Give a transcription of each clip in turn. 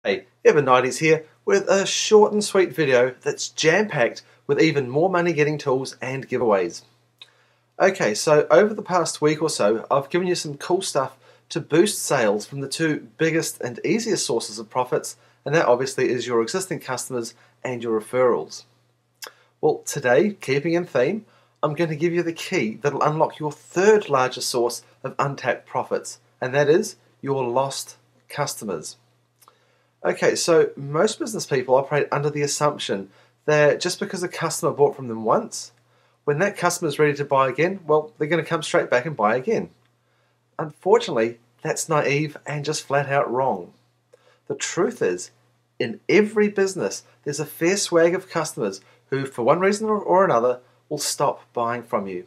Hey, Evan90s here with a short and sweet video that's jam-packed with even more money-getting tools and giveaways. Okay, so over the past week or so, I've given you some cool stuff to boost sales from the two biggest and easiest sources of profits, and that obviously is your existing customers and your referrals. Well, today, keeping in theme, I'm going to give you the key that'll unlock your third largest source of untapped profits, and that is your lost customers. Okay, so most business people operate under the assumption that just because a customer bought from them once, when that customer is ready to buy again, well, they're going to come straight back and buy again. Unfortunately, that's naive and just flat out wrong. The truth is, in every business, there's a fair swag of customers who, for one reason or another, will stop buying from you.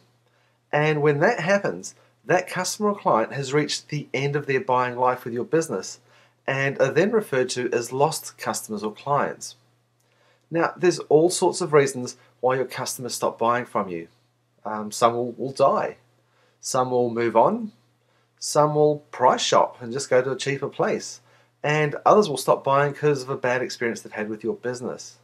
And when that happens, that customer or client has reached the end of their buying life with your business, and are then referred to as lost customers or clients. Now, there's all sorts of reasons why your customers stop buying from you. Some will die, some will move on, some will price shop and just go to a cheaper place, and others will stop buying because of a bad experience they've had with your business.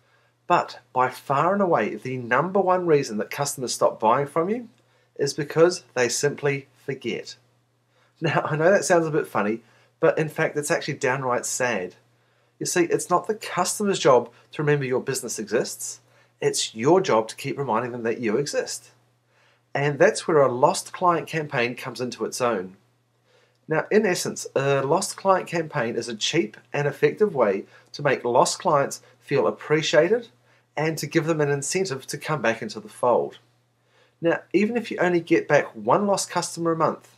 But by far and away, the number one reason that customers stop buying from you is because they simply forget. Now, I know that sounds a bit funny, but in fact, it's actually downright sad. You see, it's not the customer's job to remember your business exists. It's your job to keep reminding them that you exist. And that's where a lost client campaign comes into its own. Now, in essence, a lost client campaign is a cheap and effective way to make lost clients feel appreciated and to give them an incentive to come back into the fold. Now, even if you only get back one lost customer a month,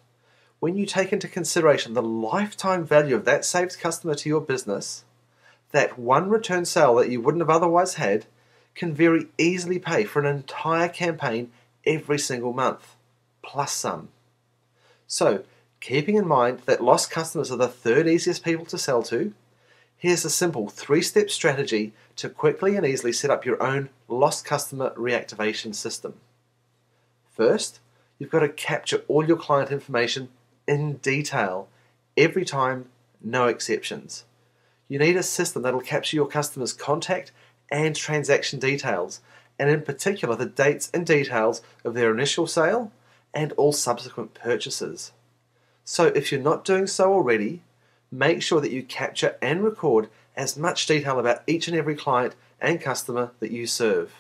when you take into consideration the lifetime value of that saved customer to your business, that one return sale that you wouldn't have otherwise had can very easily pay for an entire campaign every single month, plus some. So, keeping in mind that lost customers are the third easiest people to sell to, here's a simple 3-step strategy to quickly and easily set up your own lost customer reactivation system. First, you've got to capture all your client information in detail, every time, no exceptions. You need a system that'll capture your customers' contact and transaction details, and in particular the dates and details of their initial sale and all subsequent purchases. So if you're not doing so already, make sure that you capture and record as much detail about each and every client and customer that you serve.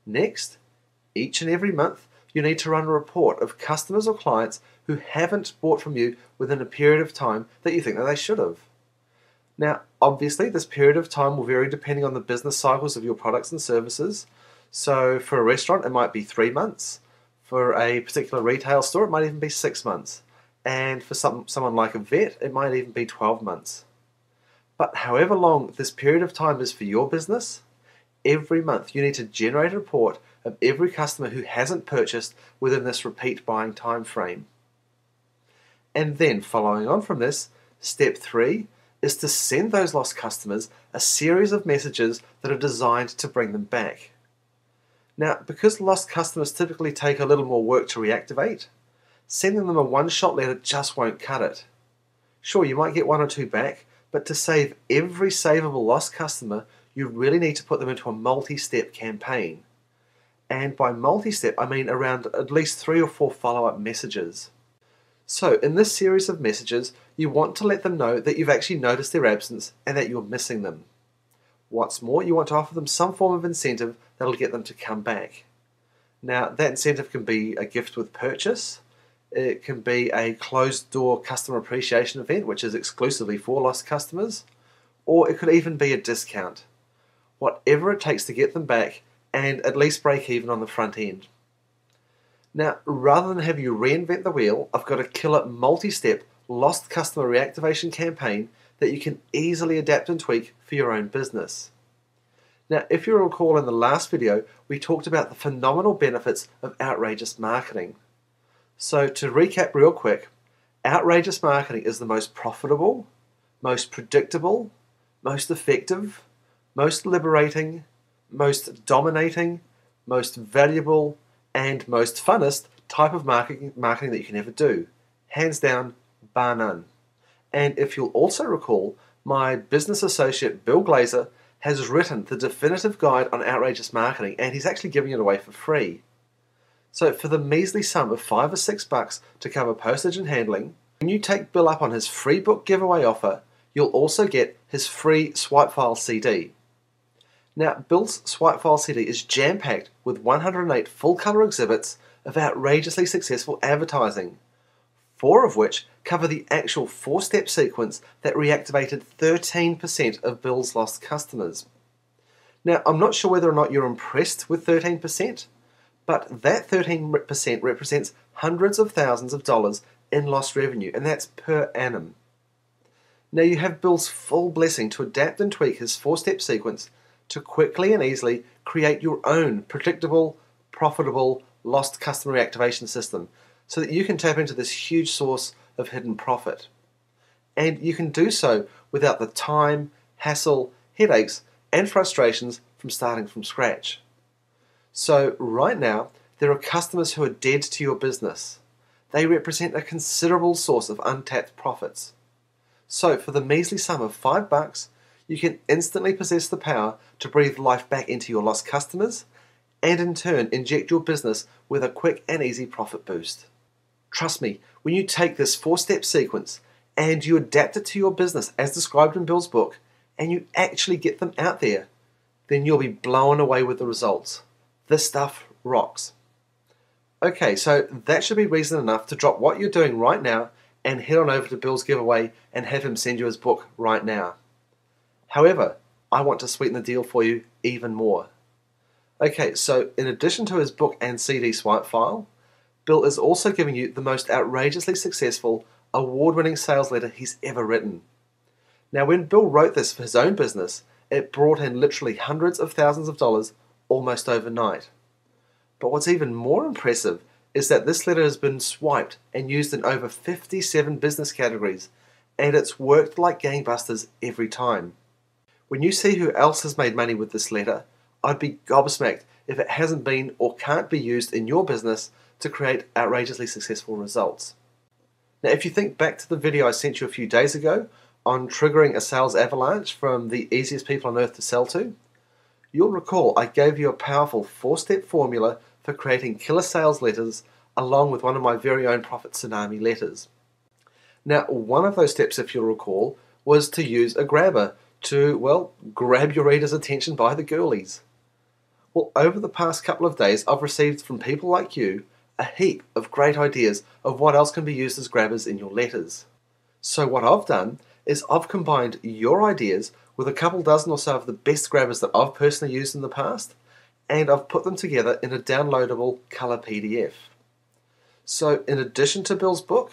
Next, each and every month, you need to run a report of customers or clients who haven't bought from you within a period of time that you think that they should have. Now, obviously, this period of time will vary depending on the business cycles of your products and services. So for a restaurant, it might be 3 months. For a particular retail store, it might even be 6 months. And for someone like a vet, it might even be 12 months. But however long this period of time is for your business, every month you need to generate a report of every customer who hasn't purchased within this repeat buying time frame. And then following on from this, step 3 is to send those lost customers a series of messages that are designed to bring them back. Now, because lost customers typically take a little more work to reactivate, sending them a one-shot letter just won't cut it. Sure, you might get 1 or 2 back, but to save every savable lost customer, you really need to put them into a multi-step campaign. And by multi-step, I mean around at least 3 or 4 follow-up messages. So in this series of messages, you want to let them know that you've actually noticed their absence and that you're missing them. What's more, you want to offer them some form of incentive that'll get them to come back. Now, that incentive can be a gift with purchase. It can be a closed-door customer appreciation event, which is exclusively for lost customers. Or it could even be a discount. Whatever it takes to get them back and at least break even on the front end. Now, rather than have you reinvent the wheel, I've got a killer multi-step lost customer reactivation campaign that you can easily adapt and tweak for your own business. Now, if you recall in the last video, we talked about the phenomenal benefits of outrageous marketing. So to recap real quick, outrageous marketing is the most profitable, most predictable, most effective, most liberating, most dominating, most valuable, and most funnest type of marketing that you can ever do. Hands down, bar none. And if you'll also recall, my business associate Bill Glazer has written the definitive guide on outrageous marketing, and he's actually giving it away for free. So for the measly sum of $5 or $6 to cover postage and handling, when you take Bill up on his free book giveaway offer, you'll also get his free swipe file CD. Now, Bill's swipe file CD is jam-packed with 108 full-color exhibits of outrageously successful advertising, 4 of which cover the actual 4-step sequence that reactivated 13% of Bill's lost customers. Now, I'm not sure whether or not you're impressed with 13%, but that 13% represents hundreds of thousands of dollars in lost revenue, and that's per annum. Now, you have Bill's full blessing to adapt and tweak his 4-step sequence to quickly and easily create your own predictable, profitable, lost customer reactivation system so that you can tap into this huge source of hidden profit. And you can do so without the time, hassle, headaches, and frustrations from starting from scratch. So right now, there are customers who are dead to your business. They represent a considerable source of untapped profits. So for the measly sum of $5, you can instantly possess the power to breathe life back into your lost customers and in turn inject your business with a quick and easy profit boost. Trust me, when you take this 4-step sequence and you adapt it to your business as described in Bill's book and you actually get them out there, then you'll be blown away with the results. This stuff rocks. Okay, so that should be reason enough to drop what you're doing right now and head on over to Bill's giveaway and have him send you his book right now. However, I want to sweeten the deal for you even more. Okay, so in addition to his book and CD swipe file, Bill is also giving you the most outrageously successful, award-winning sales letter he's ever written. Now, when Bill wrote this for his own business, it brought in literally hundreds of thousands of dollars almost overnight. But what's even more impressive is that this letter has been swiped and used in over 57 business categories, and it's worked like gangbusters every time. When you see who else has made money with this letter, I'd be gobsmacked if it hasn't been or can't be used in your business to create outrageously successful results. Now, if you think back to the video I sent you a few days ago on triggering a sales avalanche from the easiest people on earth to sell to, you'll recall I gave you a powerful 4-step formula for creating killer sales letters along with one of my very own Profit Tsunami letters. Now, one of those steps, if you'll recall, was to use a grabber to, well, grab your reader's attention by the girlies. Well, over the past couple of days, I've received from people like you a heap of great ideas of what else can be used as grabbers in your letters. So what I've done is I've combined your ideas with a couple dozen or so of the best grabbers that I've personally used in the past, and I've put them together in a downloadable color PDF. So in addition to Bill's book,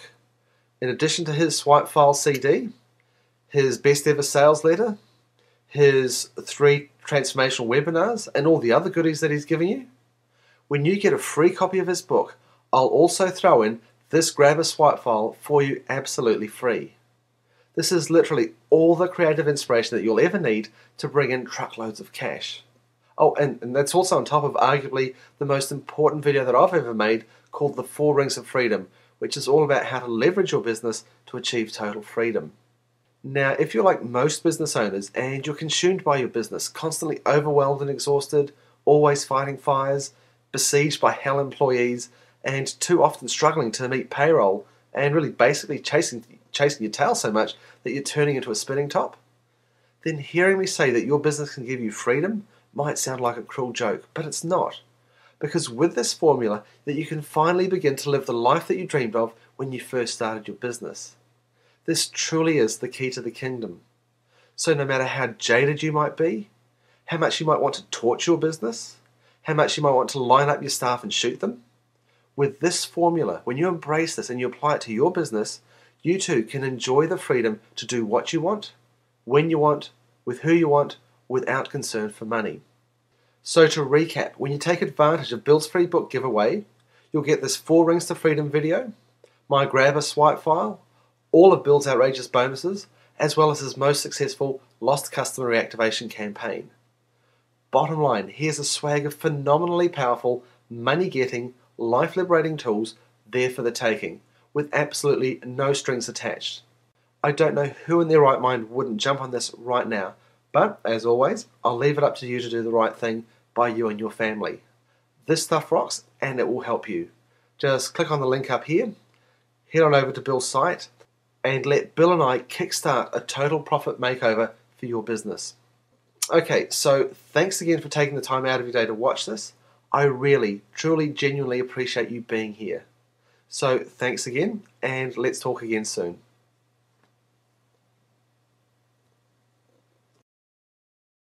in addition to his swipe file CD, his best ever sales letter, his 3 transformational webinars, and all the other goodies that he's giving you, when you get a free copy of his book, I'll also throw in this grabber swipe file for you absolutely free. This is literally all the creative inspiration that you'll ever need to bring in truckloads of cash. Oh, and that's also on top of arguably the most important video that I've ever made called The 4 Rings of Freedom, which is all about how to leverage your business to achieve total freedom. Now, if you're like most business owners and you're consumed by your business, constantly overwhelmed and exhausted, always fighting fires, besieged by hell employees, and too often struggling to meet payroll, and really basically chasing your tail so much that you're turning into a spinning top, then hearing me say that your business can give you freedom might sound like a cruel joke, but it's not. Because with this formula, that you can finally begin to live the life that you dreamed of when you first started your business. This truly is the key to the kingdom. So no matter how jaded you might be, how much you might want to torch your business, how much you might want to line up your staff and shoot them, with this formula, when you embrace this and you apply it to your business, you too can enjoy the freedom to do what you want, when you want, with who you want, without concern for money. So to recap, when you take advantage of Bill's free book giveaway, you'll get this 4 Rings to Freedom video, my grabber swipe file, all of Bill's outrageous bonuses, as well as his most successful lost customer reactivation campaign. Bottom line, here's a swag of phenomenally powerful, money-getting, life-liberating tools there for the taking, with absolutely no strings attached. I don't know who in their right mind wouldn't jump on this right now, but as always, I'll leave it up to you to do the right thing by you and your family. This stuff rocks and it will help you. Just click on the link up here, head on over to Bill's site, and let Bill and I kickstart a total profit makeover for your business. Okay, so thanks again for taking the time out of your day to watch this. I really, truly, genuinely appreciate you being here. So thanks again, and let's talk again soon.